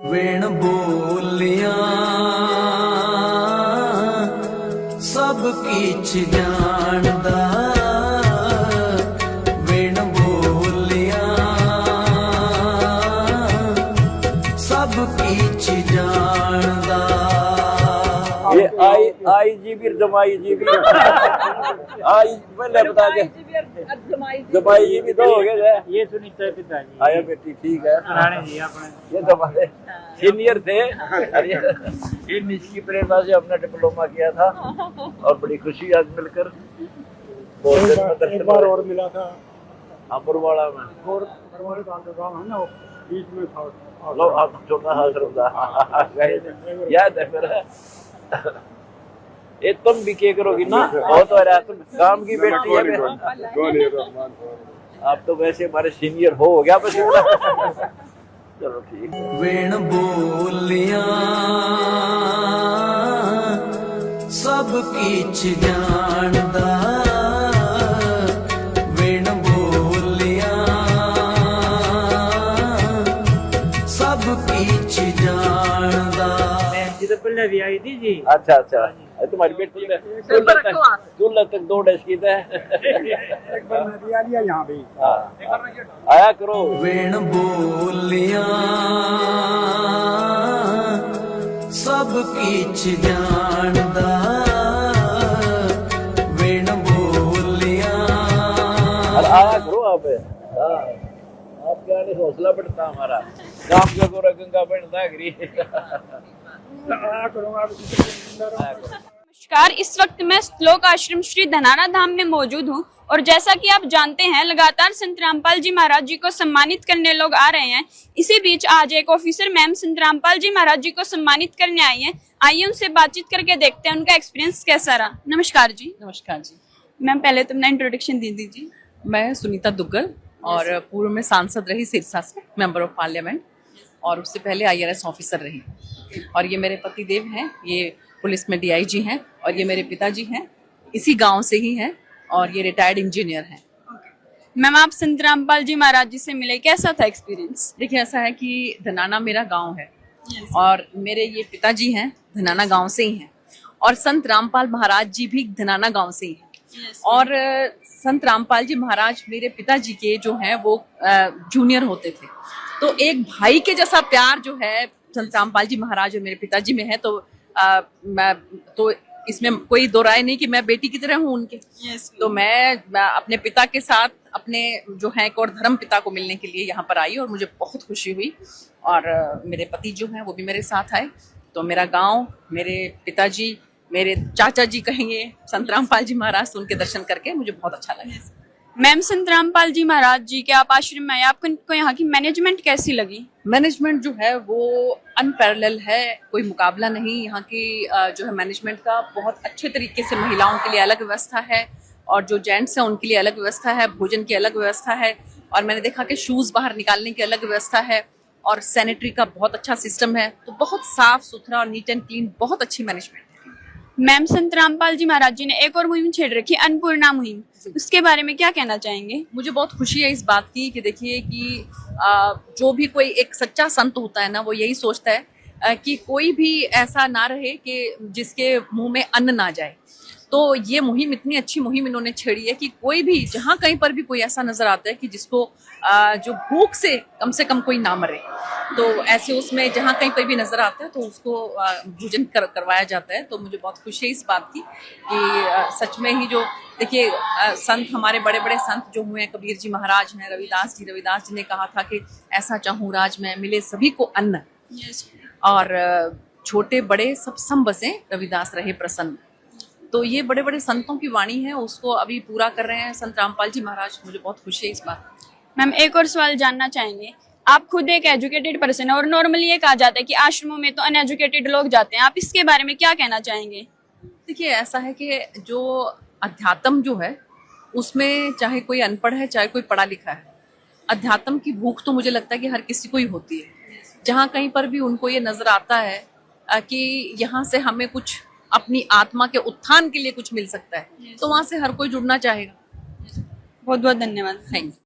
वेण बोलिया सब किछ जानदा, वेण बोलिया सब किछ जानदा। ये आई जी भी जमाई जी भी आई पहले बता दे, जमाई जी भी दो हो गए। ये सुनीता पिताजी आया बेटी ठीक है, राणे जी अपने ये तो हमारे सीनियर थे। ये निजी प्रेरणा से हमने डिप्लोमा किया था और बड़ी खुशी आज मिलकर। एक बार और मिला था अमरवाड़ा में, और परवारे का गांव है ना, वो बीच में था। लो आप छोटा सा श्रद्धा याद है मेरा। ये तुम भी क्या करोगी ना, बहुत हो रहा है, तुम काम की बेटी है। आप तो वैसे हमारे सीनियर हो गया बस। चलो ठीक। वेण बोलिया सब किछ जानदा, वेण बोलिया सब किछ जानदा। जी तो पहले भी आई थी जी। अच्छा अच्छा, ये तुम्हारी बेटी ने दूल्हा तक दौड़ की था। एक बार मैं दिया लिया यहाँ भी। आया करो। वेण बोलिया सब किछ जानदा, वेण बोलिया। आया करो आप। आपके आने से हौसला बढ़ता हमारा। काम का गोरा गंगा बढ़ता गिरी। नमस्कार, इस वक्त मैं श्लोक आश्रम श्री धनाना धाम में मौजूद हूँ और जैसा कि आप जानते हैं लगातार संत रामपाल जी महाराज जी को सम्मानित करने लोग आ रहे हैं। इसी बीच आज एक ऑफिसर मैम संत रामपाल जी महाराज जी को सम्मानित करने आई हैं। आइए उनसे बातचीत करके देखते हैं उनका एक्सपीरियंस कैसा रहा। नमस्कार जी। नमस्कार जी। मैम पहले तो अपना इंट्रोडक्शन दे दीजिए। मैं सुनीता दुग्गल और पूर्व में सांसद रही सिरसा से, मेंबर ऑफ पार्लियामेंट, और उससे पहले IRS ऑफिसर रही। और ये मेरे पति देव हैं, ये पुलिस में DIG हैं, और ये मेरे पिताजी हैं, इसी गांव से ही हैं, और ये रिटायर्ड इंजीनियर हैं। मैम आप संत रामपाल जी महाराज जी से मिले, कैसा था एक्सपीरियंस? देखिए ऐसा है कि धनाना मेरा गांव है और मेरे ये पिताजी हैं धनाना गांव से ही हैं, और संत रामपाल महाराज जी भी धनाना गांव से ही हैं। और संत रामपाल जी महाराज मेरे पिताजी के जो हैं वो जूनियर होते थे, तो एक भाई के जैसा प्यार जो है संत रामपाल जी महाराज और मेरे पिताजी में है। तो मैं तो इसमें कोई दो राय नहीं कि मैं बेटी की तरह हूँ उनके। तो मैं अपने पिता के साथ अपने जो है एक और धर्म पिता को मिलने के लिए यहाँ पर आई और मुझे बहुत खुशी हुई। और मेरे पति जो हैं वो भी मेरे साथ आए। तो मेरा गांव, मेरे पिताजी, मेरे चाचा जी कहेंगे संत रामपाल जी महाराज, तो उनके दर्शन करके मुझे बहुत अच्छा लगा। मैम संत रामपाल जी महाराज जी के आप आश्रम में आए, आपको यहाँ की मैनेजमेंट कैसी लगी? मैनेजमेंट जो है वो अनपैरेलल है, कोई मुकाबला नहीं। यहाँ की जो है मैनेजमेंट का बहुत अच्छे तरीके से महिलाओं के लिए अलग व्यवस्था है और जो जेंट्स हैं उनके लिए अलग व्यवस्था है, भोजन की अलग व्यवस्था है, और मैंने देखा कि शूज बाहर निकालने की अलग व्यवस्था है, और सैनिटरी का बहुत अच्छा सिस्टम है। तो बहुत साफ सुथरा और नीट एंड क्लीन, बहुत अच्छी मैनेजमेंट है। मैम संत रामपाल जी महाराज जी ने एक और मुहिम छेड़ रखी, अन्नपूर्णा मुहिम, उसके बारे में क्या कहना चाहेंगे? मुझे बहुत खुशी है इस बात की कि देखिए कि जो भी कोई एक सच्चा संत होता है ना, वो यही सोचता है कि कोई भी ऐसा ना रहे कि जिसके मुंह में अन्न ना जाए। तो ये मुहिम, इतनी अच्छी मुहिम इन्होंने छेड़ी है कि कोई भी जहाँ कहीं पर भी कोई ऐसा नजर आता है कि जिसको जो भूख से कम कोई ना मरे, तो ऐसे उसमें जहाँ कहीं पर भी नजर आता है तो उसको भोजन करवाया जाता है। तो मुझे बहुत खुशी है इस बात की कि सच में ही जो देखिए संत, हमारे बड़े बड़े संत जो हुए हैं, कबीर जी महाराज हैं, रविदास जी ने कहा था कि ऐसा चाहूँ राज में मिले सभी को अन्न, और छोटे बड़े सब सम बसे रविदास रहे प्रसन्न। तो ये बड़े बड़े संतों की वाणी है, उसको अभी पूरा कर रहे हैं संत रामपाल जी महाराज। मुझे बहुत खुशी है इस बात। मैम एक और सवाल जानना चाहेंगे, आप खुद एक एजुकेटेड पर्सन है और नॉर्मली ये कहा जाता है कि आश्रमों में तो अनएजुकेटेड लोग जाते हैं, आप इसके बारे में क्या कहना चाहेंगे? देखिए ऐसा है कि जो अध्यात्म जो है उसमें चाहे कोई अनपढ़ है चाहे कोई पढ़ा लिखा है, अध्यात्म की भूख तो मुझे लगता है कि हर किसी को ही होती है। जहाँ कहीं पर भी उनको ये नजर आता है कि यहाँ से हमें कुछ अपनी आत्मा के उत्थान के लिए कुछ मिल सकता है, तो वहां से हर कोई जुड़ना चाहेगा। बहुत बहुत धन्यवाद। Thank you.